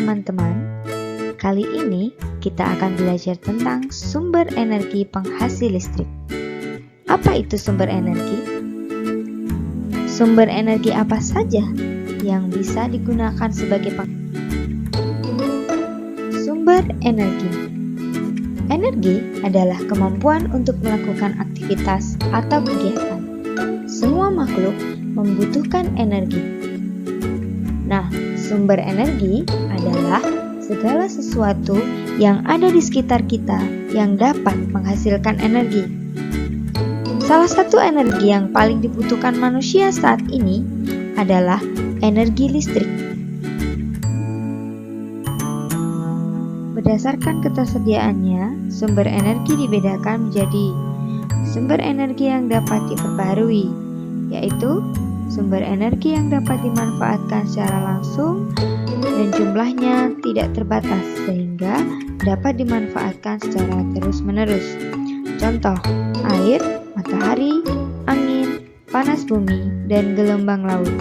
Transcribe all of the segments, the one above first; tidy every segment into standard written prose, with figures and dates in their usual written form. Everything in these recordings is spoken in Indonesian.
teman-teman. Kali ini kita akan belajar tentang sumber energi penghasil listrik. Apa itu sumber energi? Sumber energi apa saja yang bisa digunakan sebagai sumber energi? Energi adalah kemampuan untuk melakukan aktivitas atau kegiatan. Semua makhluk membutuhkan energi. Nah, sumber energi adalah segala sesuatu yang ada di sekitar kita yang dapat menghasilkan energi. Salah satu energi yang paling dibutuhkan manusia saat ini adalah energi listrik. Berdasarkan ketersediaannya, sumber energi dibedakan menjadi sumber energi yang dapat diperbarui, yaitu sumber energi yang dapat dimanfaatkan secara langsung dan jumlahnya tidak terbatas sehingga dapat dimanfaatkan secara terus-menerus. Contoh, air, matahari, angin, panas bumi, dan gelombang laut.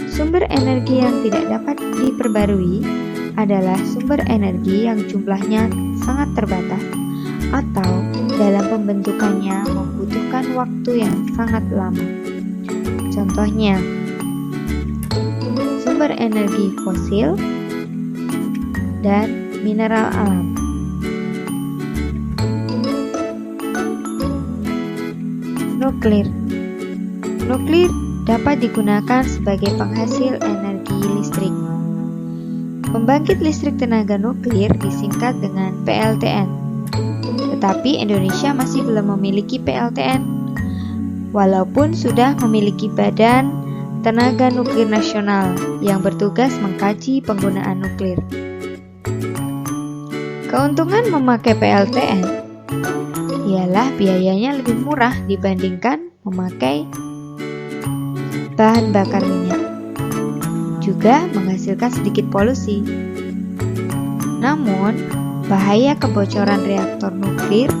Sumber energi yang tidak dapat diperbarui adalah sumber energi yang jumlahnya sangat terbatas atau dalam pembentukannya membutuhkan waktu yang sangat lama. Contohnya, sumber energi fosil dan mineral alam. Nuklir. Nuklir dapat digunakan sebagai penghasil energi listrik. Pembangkit listrik tenaga nuklir disingkat dengan PLTN. Tetapi Indonesia masih belum memiliki PLTN, walaupun sudah memiliki Badan Tenaga Nuklir Nasional yang bertugas mengkaji penggunaan nuklir. Keuntungan memakai PLTN ialah biayanya lebih murah dibandingkan memakai bahan bakar minyak. Juga menghasilkan sedikit polusi. Namun, bahaya kebocoran reaktor nuklir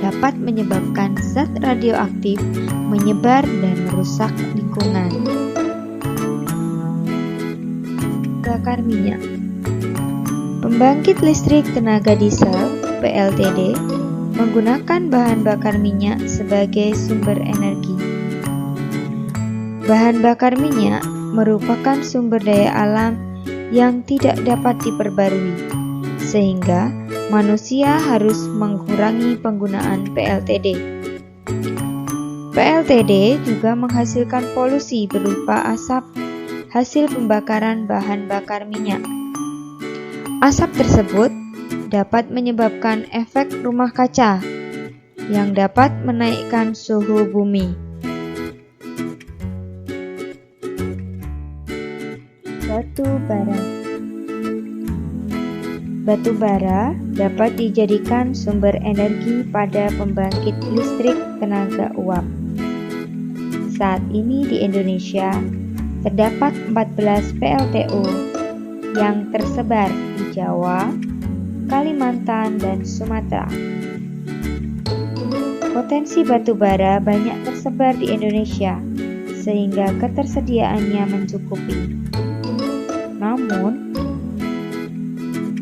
dapat menyebabkan zat radioaktif menyebar dan merusak lingkungan. Bakar minyak. Pembangkit listrik tenaga diesel (PLTD) menggunakan bahan bakar minyak sebagai sumber energi. Bahan bakar minyak merupakan sumber daya alam yang tidak dapat diperbarui, sehingga manusia harus mengurangi penggunaan PLTD. PLTD juga menghasilkan polusi berupa asap hasil pembakaran bahan bakar minyak. Asap tersebut dapat menyebabkan efek rumah kaca yang dapat menaikkan suhu bumi. Batu bara. Batu bara dapat dijadikan sumber energi pada pembangkit listrik tenaga uap. Saat ini di Indonesia terdapat 14 PLTU yang tersebar di Jawa, Kalimantan, dan Sumatera. Potensi batu bara banyak tersebar di Indonesia, sehingga ketersediaannya mencukupi. Namun,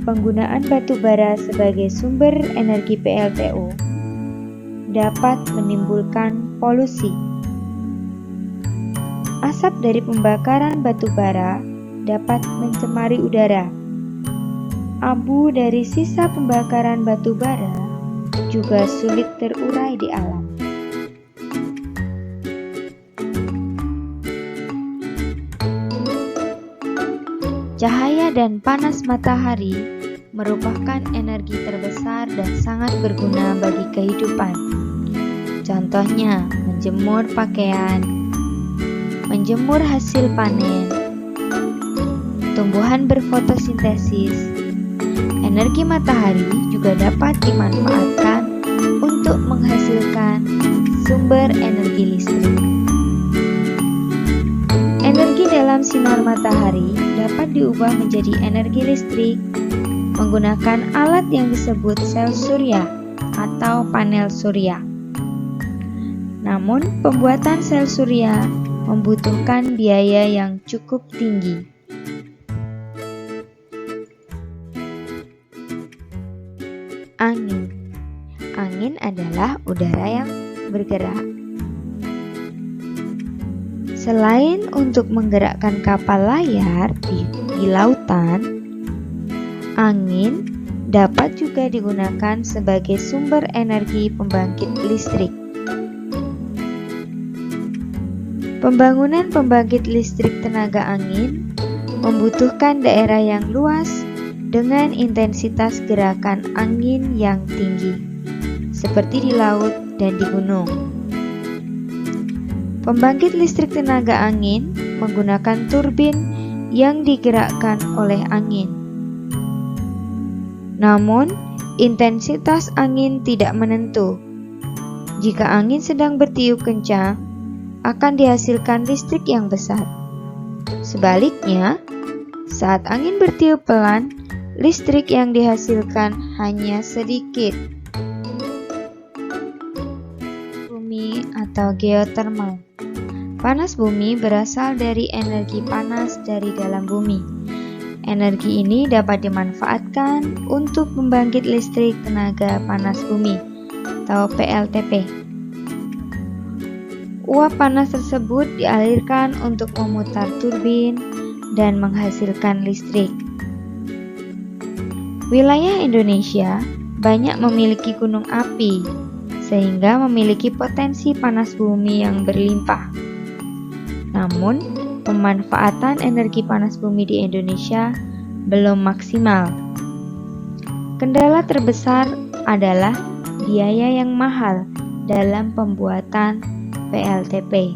penggunaan batu bara sebagai sumber energi PLTU dapat menimbulkan polusi. Asap dari pembakaran batu bara dapat mencemari udara. Abu dari sisa pembakaran batu bara juga sulit terurai di alam. Cahaya dan panas matahari merupakan energi terbesar dan sangat berguna bagi kehidupan. Contohnya, menjemur pakaian, menjemur hasil panen, tumbuhan berfotosintesis. Energi matahari juga dapat dimanfaatkan untuk menghasilkan sumber energi listrik. Energi dalam sinar matahari dapat diubah menjadi energi listrik menggunakan alat yang disebut sel surya atau panel surya. Namun, pembuatan sel surya membutuhkan biaya yang cukup tinggi. Angin. Angin adalah udara yang bergerak. Selain untuk menggerakkan kapal layar di lautan, angin dapat juga digunakan sebagai sumber energi pembangkit listrik. Pembangunan pembangkit listrik tenaga angin membutuhkan daerah yang luas dengan intensitas gerakan angin yang tinggi, seperti di laut dan di gunung. Pembangkit listrik tenaga angin menggunakan turbin yang digerakkan oleh angin. Namun, intensitas angin tidak menentu. Jika angin sedang bertiup kencang, akan dihasilkan listrik yang besar. Sebaliknya, saat angin bertiup pelan, listrik yang dihasilkan hanya sedikit. Bumi atau geotermal. Panas bumi berasal dari energi panas dari dalam bumi. Energi ini dapat dimanfaatkan untuk membangkit listrik tenaga panas bumi atau PLTP. Uap panas tersebut dialirkan untuk memutar turbin dan menghasilkan listrik. Wilayah Indonesia banyak memiliki gunung api, sehingga memiliki potensi panas bumi yang berlimpah. Namun, pemanfaatan energi panas bumi di Indonesia belum maksimal. Kendala terbesar adalah biaya yang mahal dalam pembuatan PLTP.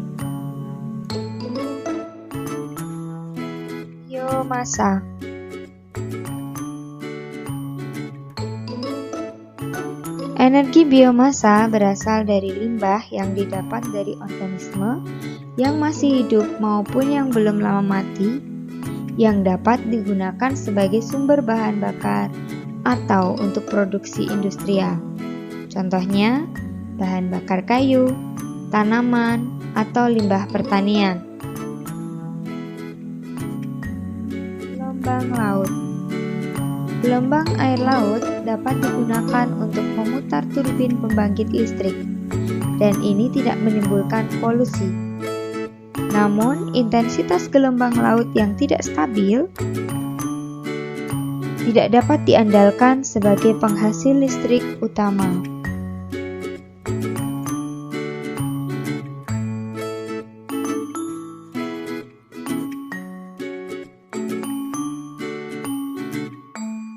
Biomasa. Energi biomasa berasal dari limbah yang didapat dari organisme yang masih hidup maupun yang belum lama mati, yang dapat digunakan sebagai sumber bahan bakar atau untuk produksi industrial. Contohnya, bahan bakar kayu, tanaman, atau limbah pertanian. Gelombang laut. Gelombang air laut dapat digunakan untuk memutar turbin pembangkit listrik, dan ini tidak menimbulkan polusi. Namun, intensitas gelombang laut yang tidak stabil tidak dapat diandalkan sebagai penghasil listrik utama.